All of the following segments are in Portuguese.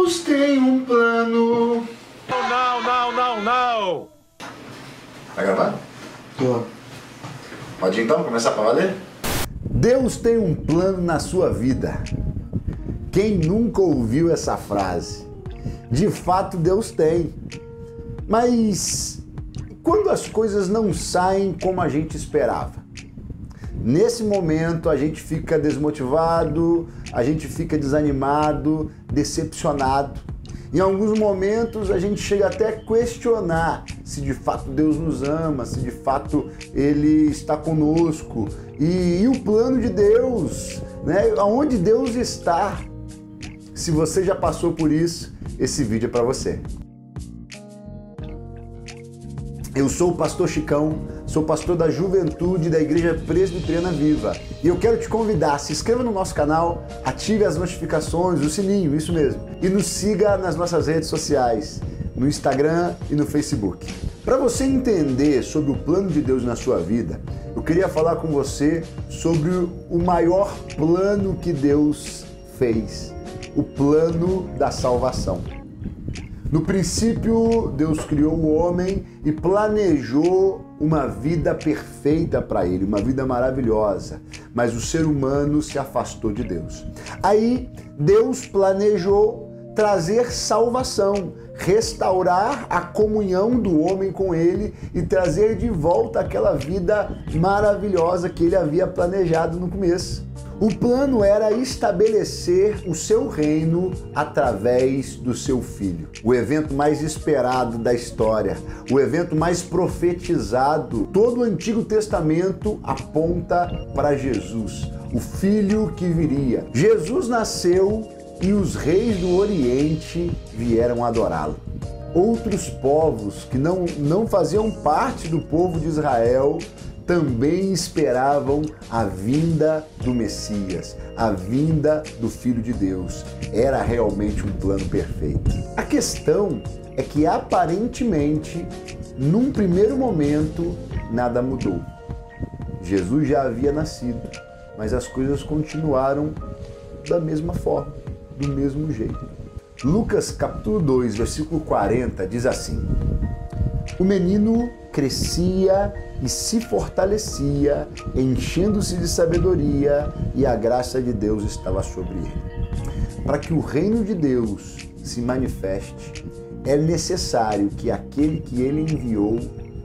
Deus tem um plano. Não. Vai gravar? Tô. Pode então começar pra valer? Deus tem um plano na sua vida. Quem nunca ouviu essa frase? De fato, Deus tem. Mas quando as coisas não saem como a gente esperava? Nesse momento a gente fica desmotivado, a gente fica desanimado, decepcionado. Em alguns momentos a gente chega até a questionar se de fato Deus nos ama, se de fato Ele está conosco. E o plano de Deus, né? Aonde Deus está? Se você já passou por isso, esse vídeo é para você. Eu sou o pastor Chicão, sou pastor da juventude da Igreja Presbiteriana Viva e eu quero te convidar, se inscreva no nosso canal, ative as notificações, o sininho, isso mesmo, e nos siga nas nossas redes sociais, no Instagram e no Facebook. Para você entender sobre o plano de Deus na sua vida, eu queria falar com você sobre o maior plano que Deus fez, o plano da salvação. No princípio, Deus criou o homem e planejou uma vida perfeita para ele, uma vida maravilhosa, mas o ser humano se afastou de Deus. Aí, Deus planejou trazer salvação, restaurar a comunhão do homem com ele e trazer de volta aquela vida maravilhosa que ele havia planejado no começo. O plano era estabelecer o seu reino através do seu filho. O evento mais esperado da história, o evento mais profetizado. Todo o Antigo Testamento aponta para Jesus, o filho que viria. Jesus nasceu e os reis do Oriente vieram adorá-lo. Outros povos que não faziam parte do povo de Israel também esperavam a vinda do Messias, a vinda do Filho de Deus. Era realmente um plano perfeito. A questão é que aparentemente, num primeiro momento, nada mudou. Jesus já havia nascido, mas as coisas continuaram da mesma forma, do mesmo jeito. Lucas capítulo 2, versículo 40 diz assim: o menino crescia e se fortalecia, enchendo-se de sabedoria, e a graça de Deus estava sobre ele. Para que o reino de Deus se manifeste, é necessário que aquele que ele enviou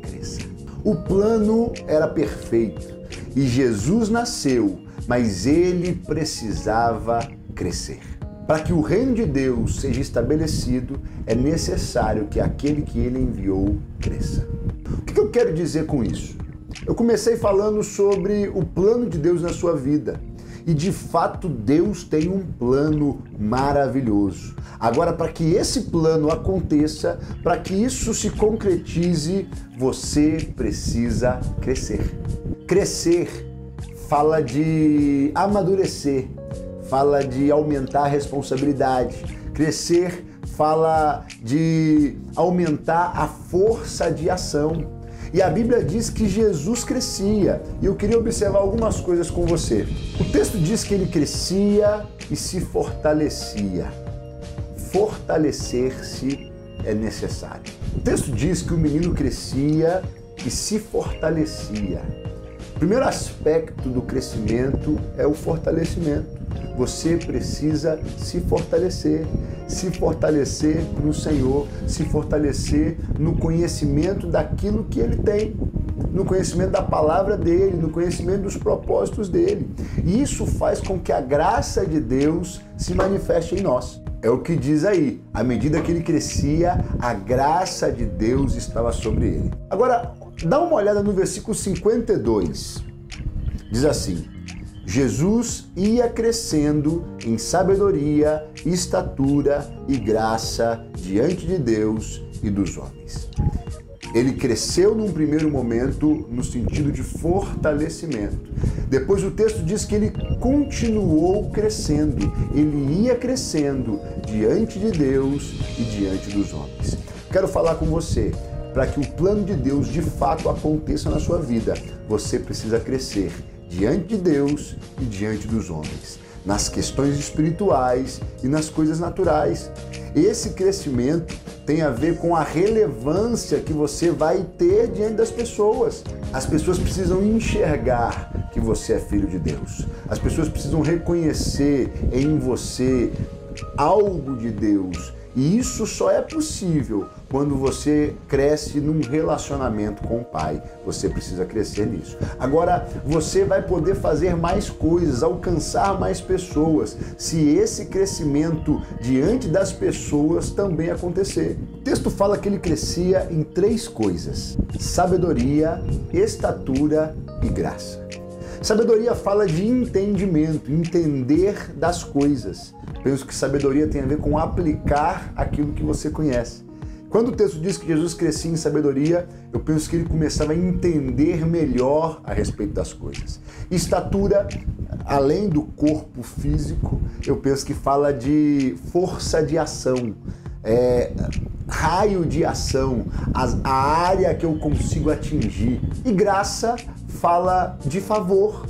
cresça. O plano era perfeito e Jesus nasceu, mas ele precisava crescer. Para que o reino de Deus seja estabelecido, é necessário que aquele que ele enviou cresça. O que eu quero dizer com isso? Eu comecei falando sobre o plano de Deus na sua vida. E de fato Deus tem um plano maravilhoso. Agora, para que esse plano aconteça, para que isso se concretize, você precisa crescer. Crescer fala de amadurecer, fala de aumentar a responsabilidade. Crescer fala de aumentar a força de ação. E a Bíblia diz que Jesus crescia. E eu queria observar algumas coisas com você. O texto diz que ele crescia e se fortalecia. Fortalecer-se é necessário. O texto diz que o menino crescia e se fortalecia. O primeiro aspecto do crescimento é o fortalecimento. Você precisa se fortalecer no Senhor, se fortalecer no conhecimento daquilo que Ele tem, no conhecimento da palavra dEle, no conhecimento dos propósitos dEle. E isso faz com que a graça de Deus se manifeste em nós. É o que diz aí, à medida que ele crescia, a graça de Deus estava sobre ele. Agora, dá uma olhada no versículo 52. Diz assim: Jesus ia crescendo em sabedoria, estatura e graça diante de Deus e dos homens. Ele cresceu num primeiro momento no sentido de fortalecimento. Depois o texto diz que ele continuou crescendo. Ele ia crescendo diante de Deus e diante dos homens. Quero falar com você. Para que o plano de Deus de fato aconteça na sua vida, você precisa crescer diante de Deus e diante dos homens. nas questões espirituais e nas coisas naturais. Esse crescimento tem a ver com a relevância que você vai ter diante das pessoas. As pessoas precisam enxergar que você é filho de Deus. As pessoas precisam reconhecer em você algo de Deus. E isso só é possível quando você cresce num relacionamento com o Pai. Você precisa crescer nisso. Agora, você vai poder fazer mais coisas, alcançar mais pessoas, se esse crescimento diante das pessoas também acontecer. O texto fala que ele crescia em 3 coisas: sabedoria, estatura e graça. Sabedoria fala de entendimento, entender das coisas. Penso que sabedoria tem a ver com aplicar aquilo que você conhece. Quando o texto diz que Jesus crescia em sabedoria, eu penso que ele começava a entender melhor a respeito das coisas. Estatura, além do corpo físico, eu penso que fala de força de ação, raio de ação, a área que eu consigo atingir. E graça fala de favor,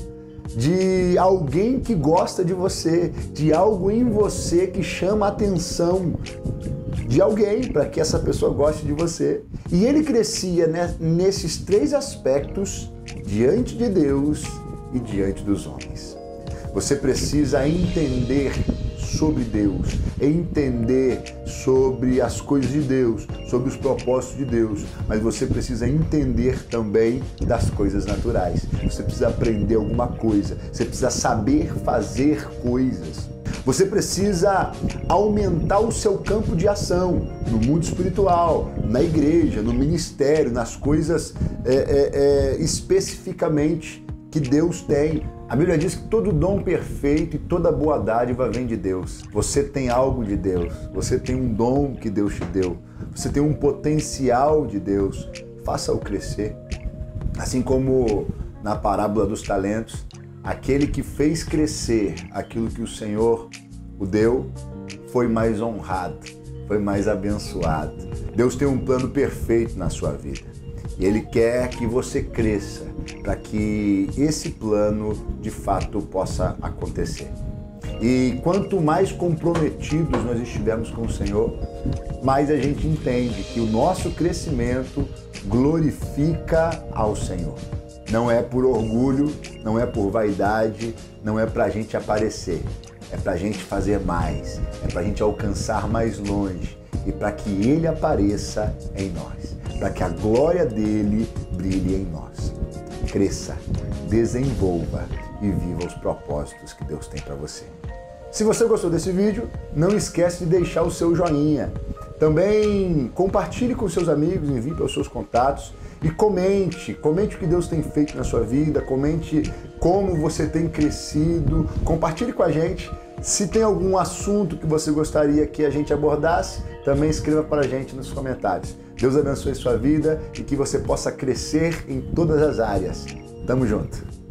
de alguém que gosta de você, de algo em você que chama a atenção de alguém para que essa pessoa goste de você. E ele crescia nesses 3 aspectos diante de Deus e diante dos homens. Você precisa entender sobre Deus, entender sobre as coisas de Deus, sobre os propósitos de Deus, mas você precisa entender também das coisas naturais. Você precisa aprender alguma coisa, você precisa saber fazer coisas. Você precisa aumentar o seu campo de ação no mundo espiritual, na igreja, no ministério, nas coisas especificamente que Deus tem. A Bíblia diz que todo dom perfeito e toda boa dádiva vem de Deus. Você tem algo de Deus, você tem um dom que Deus te deu, você tem um potencial de Deus. Faça-o crescer. Assim como na parábola dos talentos, aquele que fez crescer aquilo que o Senhor o deu foi mais honrado, foi mais abençoado. Deus tem um plano perfeito na sua vida e Ele quer que você cresça para que esse plano de fato possa acontecer. E quanto mais comprometidos nós estivermos com o Senhor, mais a gente entende que o nosso crescimento glorifica ao Senhor. Não é por orgulho, não é por vaidade, não é para a gente aparecer. É para a gente fazer mais, é para a gente alcançar mais longe e para que Ele apareça em nós, para que a glória dEle brilhe em nós. Cresça, desenvolva e viva os propósitos que Deus tem para você. Se você gostou desse vídeo, não esquece de deixar o seu joinha. Também compartilhe com seus amigos, envie para os seus contatos e comente o que Deus tem feito na sua vida, comente como você tem crescido, compartilhe com a gente. Se tem algum assunto que você gostaria que a gente abordasse, também escreva para a gente nos comentários. Deus abençoe sua vida e que você possa crescer em todas as áreas. Tamo junto!